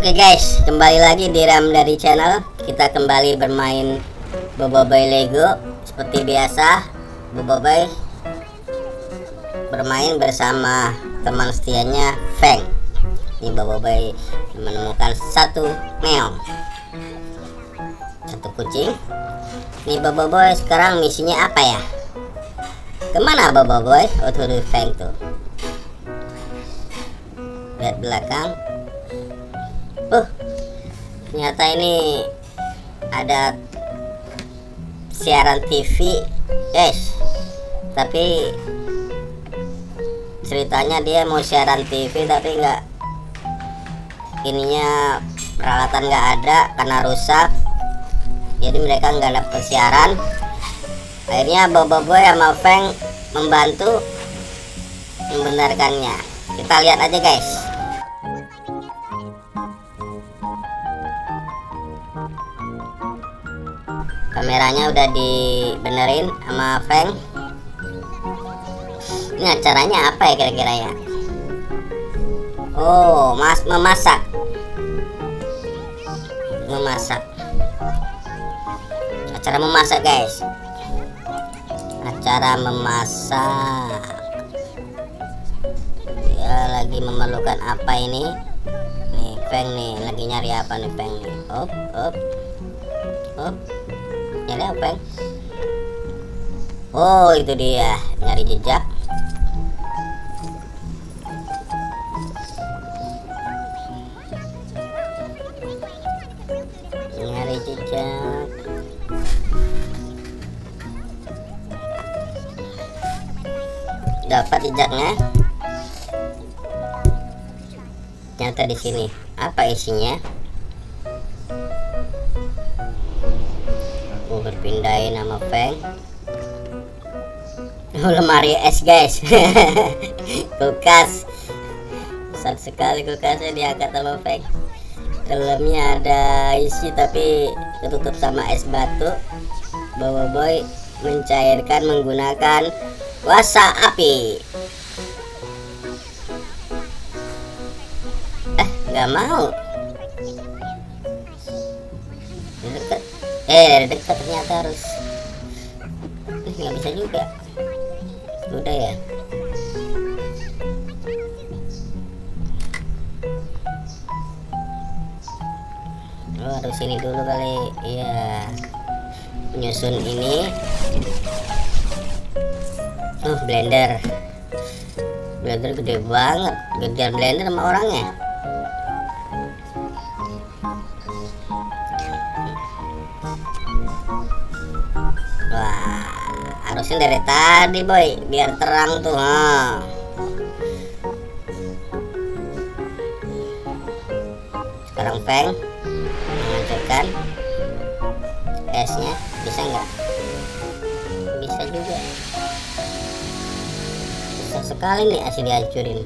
Oke guys, kembali lagi di Ram dari channel. Kita kembali bermain Boboiboy Lego. Seperti biasa, Boboiboy bermain bersama teman setianya Feng. Ini Boboiboy menemukan satu meong, satu kucing. Ini Boboiboy sekarang misinya apa ya? Kemana Boboiboy? Oh tuh Feng tuh. Lihat belakang. Ternyata ini ada siaran TV guys, tapi ceritanya dia mau siaran TV tapi nggak, ininya peralatan nggak ada karena rusak, jadi mereka nggak dapat siaran. Akhirnya Boboiboy sama Feng membantu membenarkannya. Kita lihat aja guys. Kameranya udah dibenerin sama Feng. Ini acaranya apa ya kira-kira ya? Oh, memasak. Acara memasak guys. Acara memasak. Ya lagi memerlukan apa ini? Nih Feng nih lagi nyari apa nih Feng nih? Up. Nyari apa? Oh itu dia, nyari jejak. Nyari jejak. Dapat jejaknya. Ternyata di sini. Apa isinya? Berpindahin nama Feng. Lemari es guys. Kulkas besar sekali, kulkasnya diangkat sama Feng. Dalamnya ada isi tapi tertutup sama es batu. Boboiboy mencairkan menggunakan wasa api. Nggak mau. Dari dekat ternyata harus. Nggak bisa juga. Udah ya. Oh harus ini dulu kali. Iya. Menyusun ini. Blender. Blender gede banget. Gedean blender sama orangnya. Harusnya dari tadi boy, biar terang tuh. Sekarang Feng menghancurkan esnya. Bisa nggak? Bisa juga. Bisa sekali nih es dihancurin.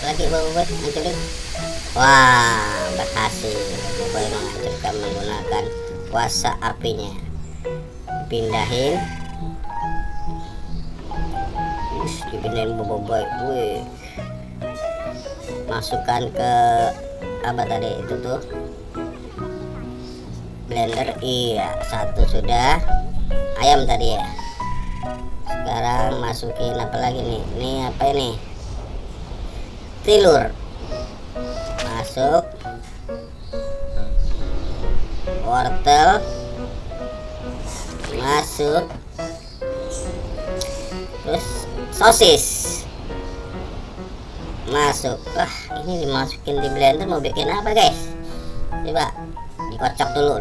Lagi buat hancurin. Wah, berhasil. Boboiboy menghancurkan menggunakan kuasa apinya. Pindahin. Dipindahin Boboiboy. Wih. Masukkan ke apa tadi itu tuh? Blender. Iya, satu sudah. Ayam tadi ya. Sekarang masukin apa lagi nih? Ini apa ini? Telur. Masuk. Wortel masuk. Terus sosis masuk. Ini dimasukin di blender. Mau bikin apa guys? Coba dikocok dulu.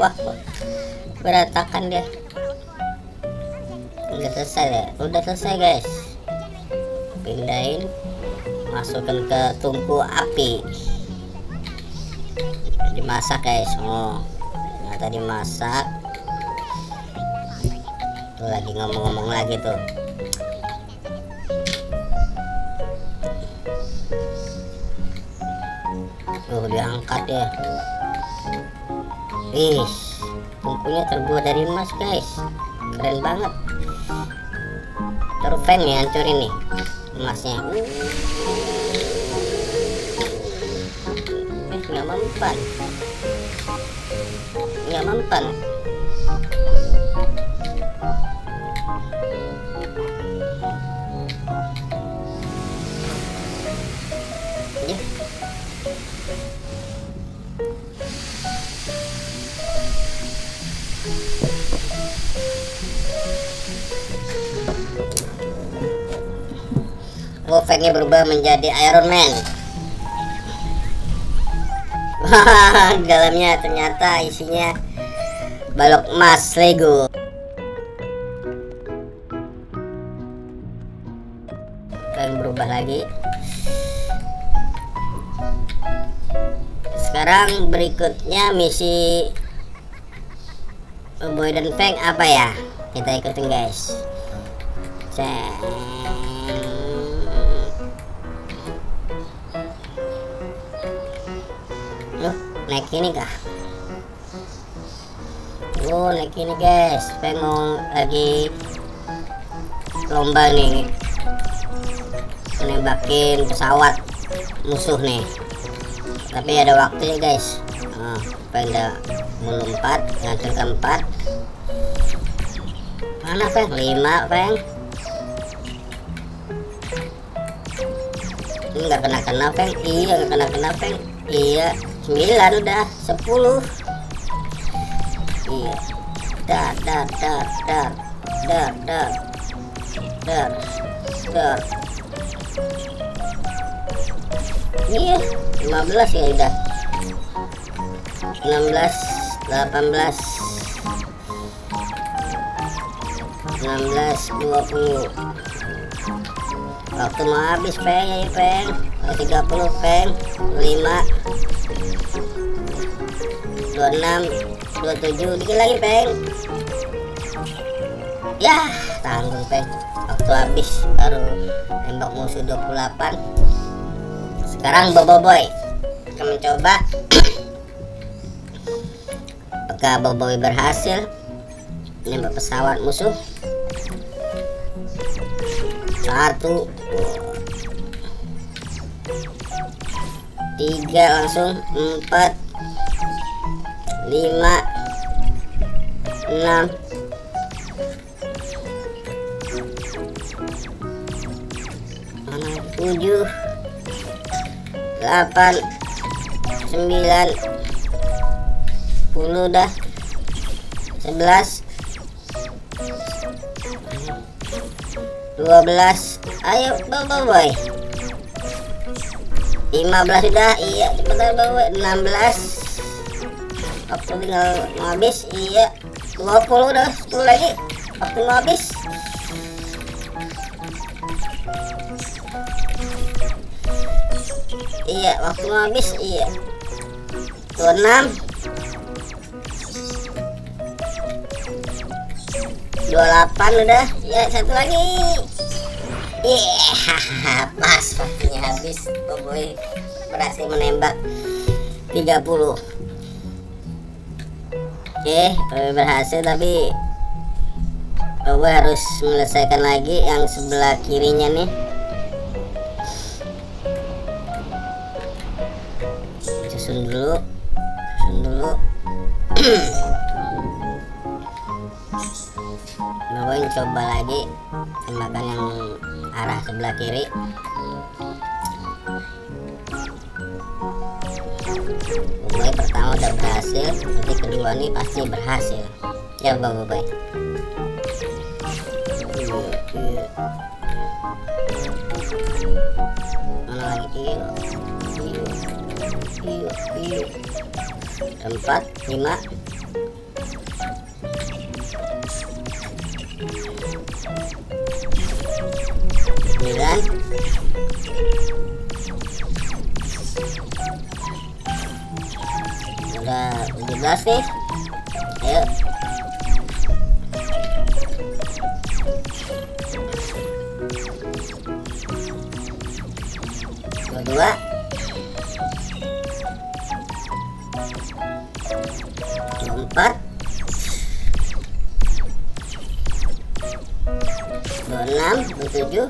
Wah. Berantakan dia. Udah selesai guys. Pindahin, masukkan ke tungku api, dimasak guys. Ternyata dimasak. Tuh lagi ngomong-ngomong lagi tuh. Diangkat ya. Ih, kumpulnya terbuat dari emas guys, keren banget. Terus Feng nih hancurin nih emasnya. Nggak mempan, nggak mempan. Ya. Fengnya berubah menjadi Iron Man. Di dalamnya ternyata isinya balok emas Lego. Feng berubah lagi. Sekarang berikutnya misi Boy dan Feng apa ya? Kita ikutin guys. Naik ini kah? Naik ini guys. Feng mau lagi lomba nih, nembakin pesawat musuh nih. Tapi ada waktunya guys. Feng udah mau lompat, ngatur keempat. Mana Feng? 5 Feng. Ini nggak kena Feng. Iya nggak kena Feng. Iya 9 udah 10. Iya. Dar. Iya 15 ya udah. 16, 18, 19, 20. Waktu mau habis Feng, 30 Feng, 5, 26, 27, dikit lagi Feng. Ya tanggung Feng, waktu habis baru tembak musuh 28. Sekarang Boboiboy akan mencoba. Apakah Boboiboy berhasil nembak pesawat musuh? 1, 3 langsung, 4, 5, 6, 7, 8, 9, 10 dah, 11, 12. Ayo Boboiboy. 15 sudah. Iya cepetan Boboiboy. 16. Waktu tinggal mau habis. Iya 20 udah, 10 lagi. Waktu mau habis. Iya waktu mau habis. Iya 26, 28 udah. Ya satu lagi. Pas waktunya habis. Boboiboy berhasil menembak 30. Oke, berhasil tapi Boboiboy harus menyelesaikan lagi yang sebelah kirinya nih. Susun dulu. Boboiboy coba lagi tembakan yang arah sebelah kiri. Boboiboy pertama udah berhasil, nanti kedua nih pasti berhasil. Ya Boboiboy. Mana lagi? Iya. 4, 5. 9, 17 nih. Ayo. 22, 24, 26, 27,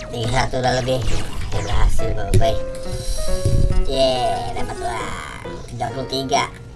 31 udah lebih. Berhasil boy. Dapat uang 33.